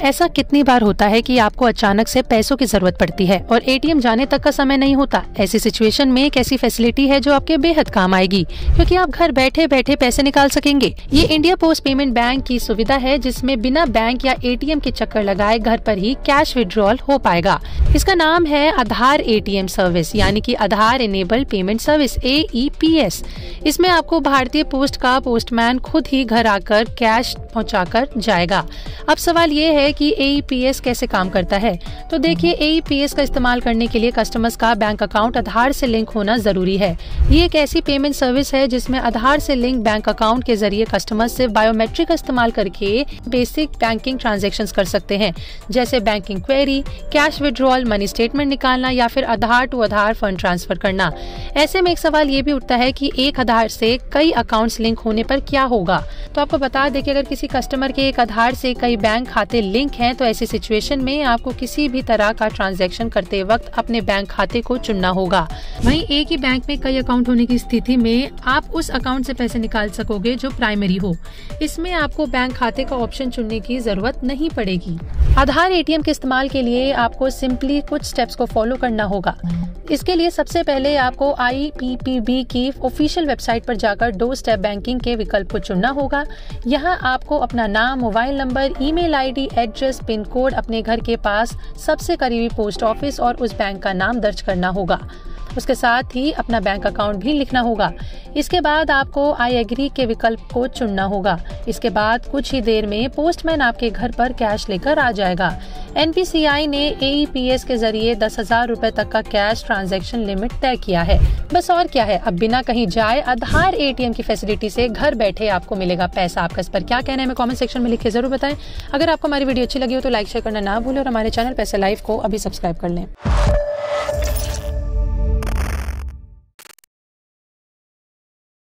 ऐसा कितनी बार होता है कि आपको अचानक से पैसों की जरूरत पड़ती है और एटीएम जाने तक का समय नहीं होता। ऐसी सिचुएशन में एक ऐसी फैसिलिटी है जो आपके बेहद काम आएगी, क्योंकि आप घर बैठे बैठे पैसे निकाल सकेंगे। ये इंडिया पोस्ट पेमेंट बैंक की सुविधा है, जिसमें बिना बैंक या एटीएम के चक्कर लगाए घर पर ही कैश विड्रॉल हो पाएगा। इसका नाम है आधार एटीएम सर्विस, यानी कि आधार इनेबल पेमेंट सर्विस, AEPS। इसमें आपको भारतीय पोस्ट का पोस्टमैन खुद ही घर आकर कैश पहुंचाकर जाएगा। अब सवाल ये है कि AEPS कैसे काम करता है। तो देखिए, AEPS का इस्तेमाल करने के लिए कस्टमर्स का बैंक अकाउंट आधार से लिंक होना जरूरी है। ये एक ऐसी पेमेंट सर्विस है जिसमें आधार से लिंक बैंक अकाउंट के जरिए कस्टमर्स से बायोमेट्रिक का इस्तेमाल करके बेसिक बैंकिंग ट्रांजैक्शंस कर सकते हैं, जैसे banking query, cash withdrawal, money statement निकालना या फिर आधार टू आधार फंड ट्रांसफर करना। ऐसे में एक सवाल ये भी उठता है कि एक आधार से कई अकाउंट्स लिंक होने पर क्या होगा। तो आपको बता दें कि अगर किसी कस्टमर के एक आधार से कई बैंक खाते लिंक हैं, तो ऐसी सिचुएशन में आपको किसी भी तरह का ट्रांजैक्शन करते वक्त अपने बैंक खाते को चुनना होगा। वहीं एक ही बैंक में कई अकाउंट होने की स्थिति में आप उस अकाउंट से पैसे निकाल सकोगे जो प्राइमरी हो। इसमें आपको बैंक खाते का ऑप्शन चुनने की जरूरत नहीं पड़ेगी। आधार एटीएम के इस्तेमाल के लिए आपको सिंपली कुछ स्टेप्स को फॉलो करना होगा। इसके लिए सबसे पहले आपको IPPB की ऑफिशियल वेबसाइट पर जाकर 2 स्टेप बैंकिंग के विकल्प को चुनना होगा। यहाँ आपको अपना नाम, mobile number, email ID, address, pin code, अपने घर के पास सबसे करीबी पोस्ट ऑफिस और उस बैंक का नाम दर्ज करना होगा। उसके साथ ही अपना बैंक अकाउंट भी लिखना होगा। इसके बाद आपको आई एग्री के विकल्प को चुनना होगा। इसके बाद कुछ ही देर में पोस्टमैन आपके घर पर कैश लेकर आ जाएगा। NPCI ने AEPS के जरिए 10,000 रुपए तक का कैश ट्रांजैक्शन लिमिट तय किया है। बस और क्या है, अब बिना कहीं जाए आधार ATM की फैसिलिटी से घर बैठे आपको मिलेगा पैसा। आपका इस पर क्या कहना है, हमें कमेंट सेक्शन में लिख के जरूर बताएं। अगर आपको हमारी वीडियो अच्छी लगी हो तो लाइक शेयर करना ना भूलें और हमारे चैनल पैसा लाइव को अभी सब्सक्राइब कर लें।